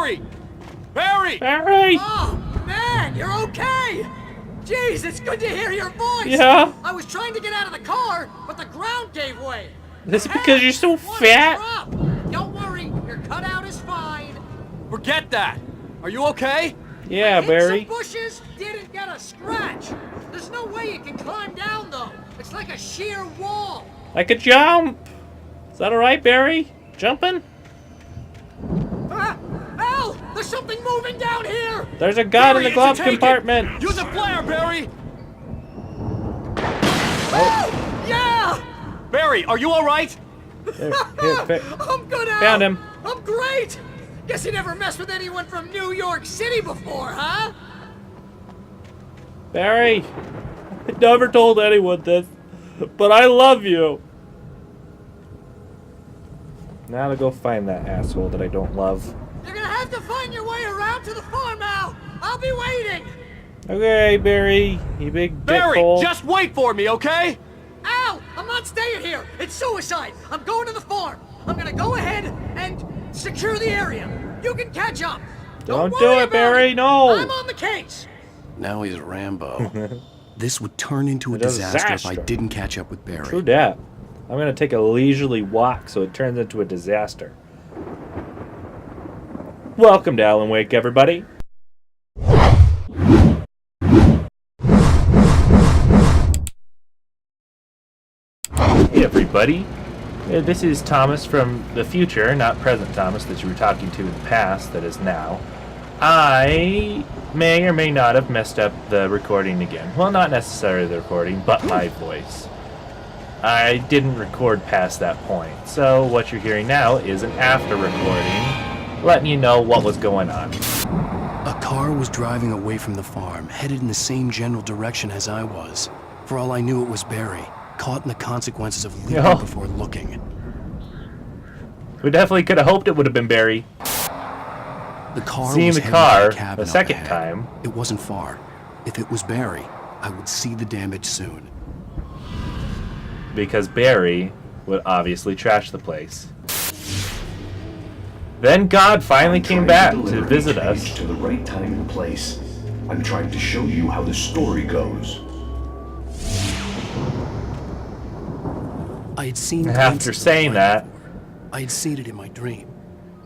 Barry! Barry! Barry! Oh, man, you're okay! Jeez, it's good to hear your voice! Yeah? I was trying to get out of the car, but the ground gave way. This is because you're so What a fat? drop. Don't worry, your cutout is fine. Forget that! Are you okay? Yeah, Hit Barry. some bushes, didn't get a scratch. There's no way you can climb down, though. It's like a sheer wall. I could jump! Is that alright, Barry? Jumping? Ah, Al, there's something moving down here. There's a gun in Barry, the it's glove a taken. compartment! Use a flare, Barry! Oh, yeah! Barry, are you alright? Here, I'm good, Al. Found him. I'm great. Guess you never messed with anyone from New York City before, huh? Barry! I never told anyone this, but I love you! Now to go find that asshole that I don't love. You're gonna have to find your way around to the farm, Al. I'll be waiting. Okay, Barry, you big Barry, dickhole. just wait for me, okay? Al, I'm not staying here. It's suicide. I'm going to the farm. I'm gonna go ahead and secure the area. You can catch up. Don't worry do it, about Barry, no! I'm on the case. Now he's Rambo. This would turn into a disaster if I didn't catch up with Barry. True that. I'm gonna take a leisurely walk so it turns into a disaster. Welcome to Alanwake, everybody. Hey, everybody. This is Thomas from the future, not present Thomas that you were talking to in the past, that is now. I may or may not have messed up the recording again. Well, not necessarily the recording, but my voice. I didn't record past that point, so what you're hearing now is an after recording, letting you know what was going on. A car was driving away from the farm, headed in the same general direction as I was. For all I knew, it was Barry, caught in the consequences of leaving Oh. before looking. We definitely could have hoped it would have been Barry. The car Seeing was the heading car for cabin the up second ahead. time. It wasn't far. If it was Barry, I would see the damage soon. Because Barry would obviously trash the place. Then God finally came back to visit us. To the right time and place. I'm trying to show you how the story goes. I had seen After glimpses of saying the that, before. I had seen it in my dream.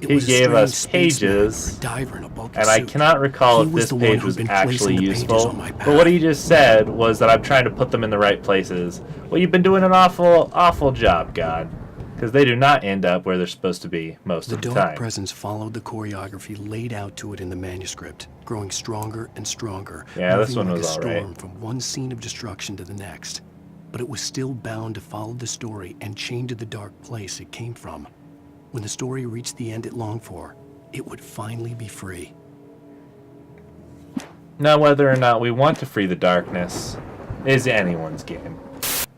It he was a gave strange us pages, spaceman, a diver in a bulky and I suit. cannot recall He if was this the one page who'd was been actually placing the pages useful. on my But what path. he just said was that I'm trying to put them in the right places. Well, you've been doing an awful job, God. Because they do not end up where they're supposed to be most The of the dark time. presence followed the choreography laid out to it in the manuscript, growing stronger and stronger. Yeah, this moving one like was a all right. storm from one scene of destruction to the next. But it was still bound to follow the story and chained to the dark place it came from. When the story reached the end it longed for, it would finally be free. Now, whether or not we want to free the darkness is anyone's game.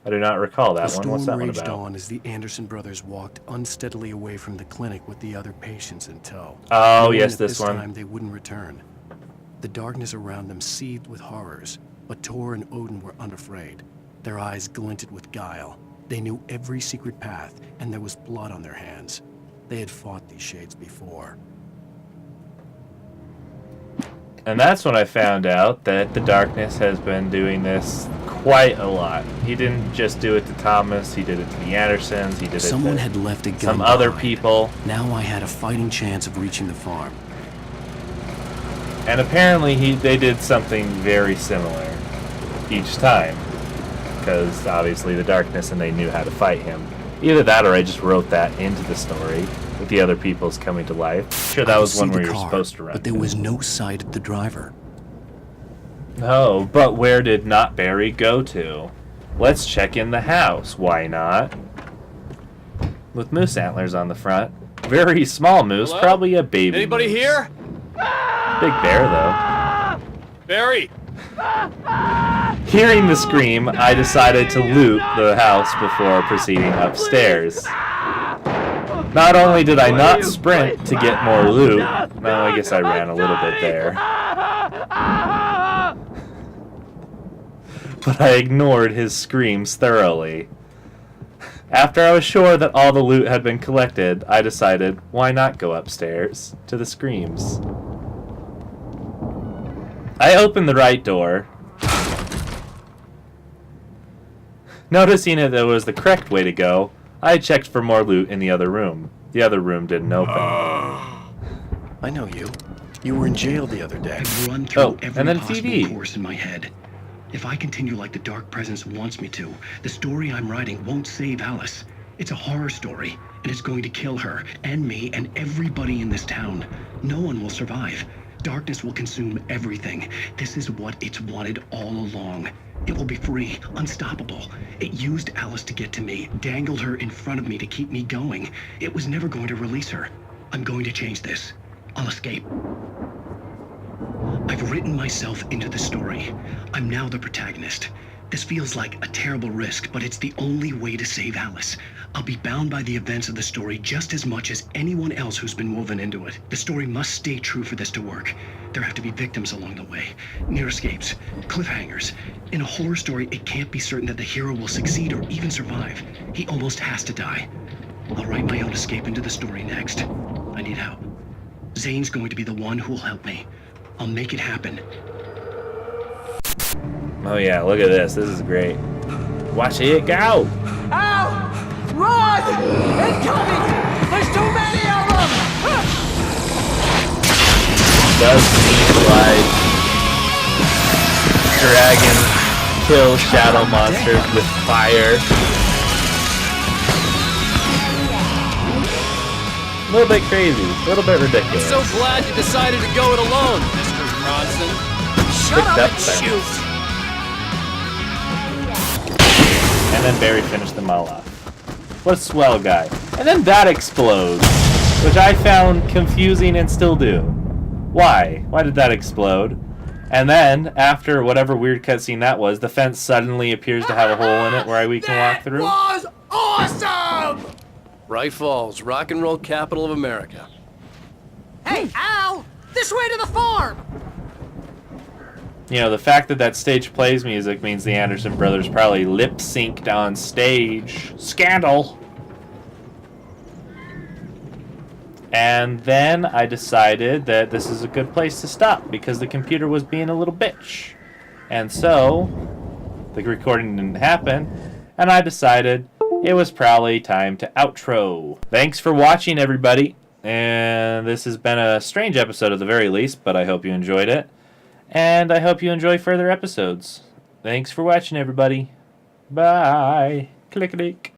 I do not recall that The one. storm What's that one raged about? on as the Anderson brothers walked unsteadily away from the clinic with the other patients in tow. Oh, knowing yes, that this one. time they wouldn't return. The darkness around them seethed with horrors, but Tor and Odin were unafraid. Their eyes glinted with guile. They knew every secret path, and there was blood on their hands. They had fought these shades before. And that's when I found out that the darkness has been doing this quite a lot. He didn't just do it to Thomas, he did it to the Andersons, he did Someone it had to left a gun some other behind. people. Now I had a fighting chance of reaching the farm. And apparently they did something very similar each time. Because obviously the darkness and they knew how to fight him. Either that or I just wrote that into the story with the other people's coming to life. Sure, that I was could one see where the you're car, supposed to run. but there was no sight of the driver. Oh, but where did not Barry go to? Let's check in the house. Why not? With moose antlers on the front. Very small moose, Hello? probably a baby Anybody moose. here? Big bear, though. Barry! Hearing the scream, I decided to loot the house before proceeding upstairs. Not only did I not sprint to get more loot, no, I guess I ran a little bit there, but I ignored his screams thoroughly. After I was sure that all the loot had been collected, I decided, why not go upstairs to the screams? I opened the right door, noticing that it was the correct way to go. I checked for more loot in the other room. The other room didn't open. I know you. You were in jail the other day. I've run through every and then possible TV. course in my head. If I continue like the Dark Presence wants me to, the story I'm writing won't save Alice. It's a horror story, and it's going to kill her, and me, and everybody in this town. No one will survive. Darkness will consume everything. This is what it's wanted all along. It will be free, unstoppable. It used Alice to get to me, dangled her in front of me to keep me going. It was never going to release her. I'm going to change this. I'll escape. I've written myself into the story. I'm now the protagonist. This feels like a terrible risk, but it's the only way to save Alice. I'll be bound by the events of the story just as much as anyone else who's been woven into it. The story must stay true for this to work. There have to be victims along the way, near escapes, cliffhangers. In a horror story, it can't be certain that the hero will succeed or even survive. He almost has to die. I'll write my own escape into the story next. I need help. Zane's going to be the one who'll help me. I'll make it happen. Oh yeah, look at this. This is great. Watch it go! Ow! Run! Incoming! There's too many of them! Does seem like dragon kill shadow monsters with fire. A little bit crazy, a little bit ridiculous. So glad you decided to go it alone, Mr. Bronson. Shut Picked up up and seconds. shoot! And then Barry finished them all off. What a swell guy. And then that explodes, which I found confusing and still do. Why? Why did that explode? And then, after whatever weird cutscene that was, the fence suddenly appears to have a hole in it where we can walk through. Was awesome! Bright Falls, rock and roll capital of America. Hey, Al! This way to the farm! You know, the fact that that stage plays music means the Anderson brothers probably lip-synced on stage. Scandal! And then I decided that this is a good place to stop because the computer was being a little bitch. And so, the recording didn't happen, and I decided it was probably time to outro. Thanks for watching, everybody. And this has been a strange episode at the very least, but I hope you enjoyed it. And I hope you enjoy further episodes. Thanks for watching, everybody. Bye. Click-a-dick.